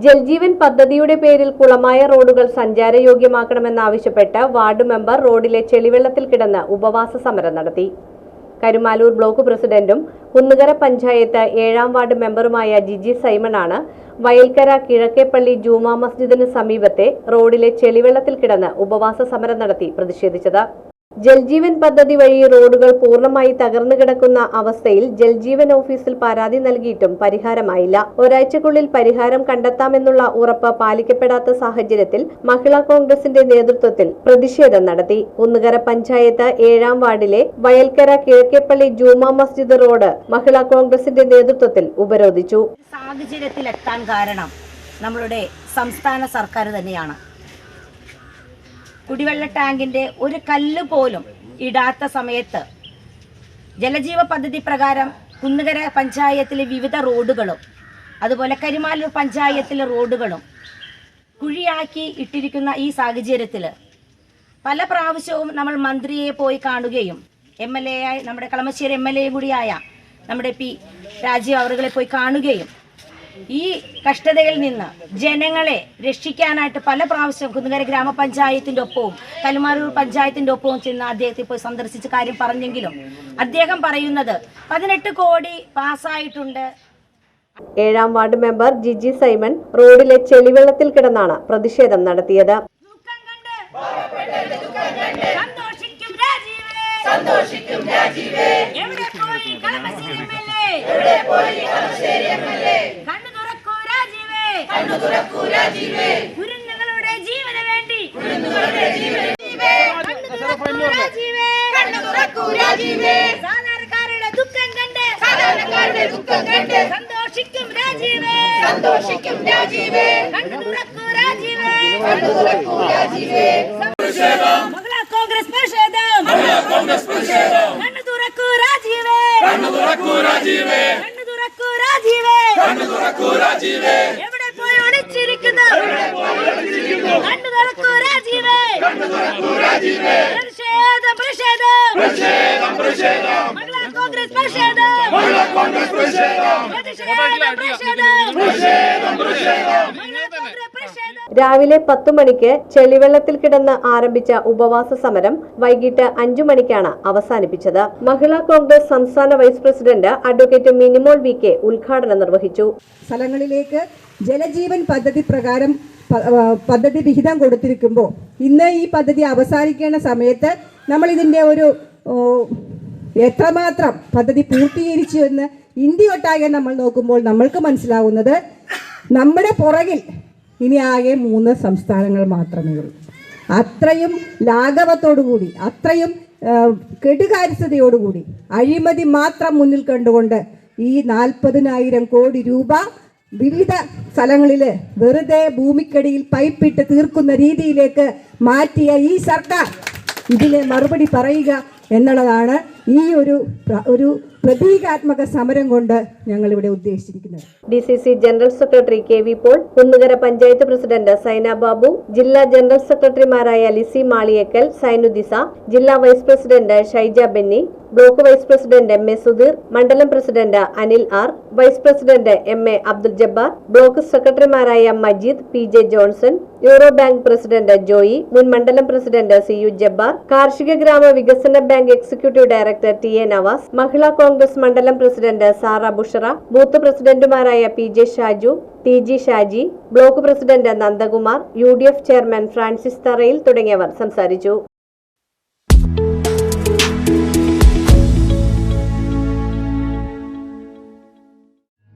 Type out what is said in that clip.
ജൽജീവൻ പദ്ധതിയുടെ പേരിൽ കുളമായ റോഡുകൾ സഞ്ചാരയോഗ്യമാക്കണമെന്നാവശ്യപ്പെട്ട് വാർഡ് മെമ്പർ റോഡിലെ ചെളിവെള്ളത്തിൽ കിടന്ന് ഉപവാസ സമരം നടത്തി. കരുമാലൂർ ബ്ലോക്ക് പ്രസിഡന്റും കുന്നുകര പഞ്ചായത്ത് 7ാം വാർഡ് മെമ്പറുമായ ജിജി സൈമണാണ് വയൽക്കര കിഴക്കേപ്പള്ളി ജൂമാ മസ്ജിദിന് സമീപത്തെ റോഡിലെ ചെളിവെള്ളത്തിൽ കിടന്ന് ഉപവാസ സമരം നടത്തി പ്രതിഷേധിച്ചത്. ജൽജീവൻ പദ്ധതി വഴി റോഡുകൾ പൂർണ്ണമായി തകർന്നു കിടക്കുന്ന അവസ്ഥയിൽ ജൽജീവൻ ഓഫീസിൽ പരാതി നൽകിയിട്ടും പരിഹാരമായില്ല. ഒരാഴ്ചക്കുള്ളിൽ പരിഹാരം കണ്ടെത്താമെന്നുള്ള ഉറപ്പ് പാലിക്കപ്പെടാത്ത സാഹചര്യത്തിൽ മഹിളാ കോൺഗ്രസിന്റെ നേതൃത്വത്തിൽ പ്രതിഷേധം നടത്തി. കുന്നുകര പഞ്ചായത്ത് 7ാം വാർഡിലെ വയൽക്കര കിഴക്കേപ്പള്ളി ജൂമാ മസ്ജിദ് റോഡ് മഹിളാ കോൺഗ്രസിന്റെ നേതൃത്വത്തിൽ ഉപരോധിച്ചു. സാഹചര്യത്തിലെത്താൻ കാരണം നമ്മളുടെ സംസ്ഥാന സർക്കാർ തന്നെയാണ്. കുടിവെള്ള ടാങ്കിന്റെ ഒരു കല്ല് പോലും ഇടാത്ത സമയത്ത് ജലജീവ പദ്ധതി പ്രകാരം കുന്നുകര പഞ്ചായത്തിലെ വിവിധ റോഡുകളും അതുപോലെ കരുമാലൂർ പഞ്ചായത്തിലെ റോഡുകളും കുഴിയാക്കി ഇട്ടിരിക്കുന്ന ഈ സാഹചര്യത്തിൽ പല പ്രാവശ്യവും നമ്മൾ മന്ത്രിയെ പോയി കാണുകയും MLA ആയി നമ്മുടെ കളമശ്ശേരി MLA കൂടിയായ നമ്മുടെ P രാജീവ് അവരുകളെ പോയി കാണുകയും ഈ കഷ്ടതയിൽ നിന്ന് ജനങ്ങളെ രക്ഷിക്കാനായിട്ട് പല പ്രാവശ്യം കുന്നുകര ഗ്രാമപഞ്ചായത്തിൻ്റെ ഒപ്പവും കരുമാലൂർ പഞ്ചായത്തിൻ്റെ ഒപ്പവും ചെന്ന് അദ്ദേഹത്തെ പോയി സന്ദർശിച്ച് കാര്യം പറഞ്ഞെങ്കിലും അദ്ദേഹം പറയുന്നത് 18 കോടി പാസ്സായിട്ടുണ്ട്. 7ാം വാർഡ് മെമ്പർ ജിജി സൈമൺ റോഡിലെ ചെളിവെള്ളത്തിൽ കിടന്നാണ് പ്രതിഷേധം നടത്തിയത്. കുരുന്നുകളുടെ ജീവന് വേണ്ടി സാധാരണക്കാരുടെ ദുഃഖം കണ്ട് സന്തോഷിക്കും രാജീവേ കണ്ണു തുറക്കൂ രാജീവേ മഹിളാ കോൺഗ്രസ് പ്രതിഷേധം കണ്ണു തുറക്കൂ രാജീവേ എവിടെ പോയി ഒളിച്ചിരിക്കുന്നു കണ്ണു തുറക്കൂ രാജീവേ പ്രതിഷേധം മഹിളാ കോൺഗ്രസ് രാവിലെ 10 മണിക്ക് ചെളിവെള്ളത്തിൽ കിടന്ന് ആരംഭിച്ച ഉപവാസ സമരം വൈകിട്ട് 5 മണിക്കാണ് അവസാനിപ്പിച്ചത്. മഹിളാ കോൺഗ്രസ് സംസ്ഥാന vice president advocate Minimol VK ഉദ്ഘാടനം നിർവഹിച്ചു. സ്ഥലങ്ങളിലേക്ക് ജലജീവൻ പദ്ധതി പ്രകാരം പദ്ധതി വിഹിതം കൊടുത്തിരിക്കുമ്പോൾ ഇന്ന് ഈ പദ്ധതി അവസാനിക്കേണ്ട സമയത്ത് നമ്മൾ ഇതിൻ്റെ ഒരു എത്രമാത്രം പദ്ധതി പൂർത്തീകരിച്ചു എന്ന് ഇന്ത്യയൊട്ടാകെ നമ്മൾ നോക്കുമ്പോൾ നമ്മൾക്ക് മനസ്സിലാവുന്നത് നമ്മുടെ പുറകിൽ ഇനി ആകെ 3 സംസ്ഥാനങ്ങൾ മാത്രമേ ഉള്ളൂ. അത്രയും ലാഘവത്തോടുകൂടി അത്രയും കെടുകാര്യസ്ഥതയോടുകൂടി അഴിമതി മാത്രം മുന്നിൽ കണ്ടുകൊണ്ട് ഈ 40,000 കോടി രൂപ വിവിധ സ്ഥലങ്ങളിൽ വെറുതെ ഭൂമിക്കടിയിൽ പൈപ്പിട്ട് തീർക്കുന്ന രീതിയിലേക്ക് മാറ്റിയ ഈ സർക്കാർ ഇതിനെ മറുപടി പറയുക എന്നുള്ളതാണ് ഈ ഒരു പ്രതീകാത്മക സമരം കൊണ്ട് ഞങ്ങൾ ഇവിടെ ഉദ്ദേശിച്ചിരിക്കുന്നത്. DCC general secretary KV Paul, Kunnukara panchayat president Saina Babu, ജില്ലാ ജനറൽ സെക്രട്ടറിമാരായ ലിസി മാളിയേക്കൽ, സൈനുദിസ, ജില്ലാ vice president Shaija Benny, block vice president MA Sudheer, മണ്ഡലം president Anil R, vice president MA Abdul Jabbar, block സെക്രട്ടറിമാരായ Majeed, PJ Johnson, euro bank president Joy, മുൻ മണ്ഡലം പ്രസിഡന്റ് CU ജബ്ബാർ, കാർഷിക ഗ്രാമ വികസന bank executive director TA Navas, Mahila Congress മണ്ഡലം പ്രസിഡന്റ് സാറ ബുഷറ, ബൂത്ത് പ്രസിഡന്റുമാരായ PJ Shaju, TG Shaji, block president Nandakumar, UDF chairman Francis തറയിൽ തുടങ്ങിയവർ സംസാരിച്ചു.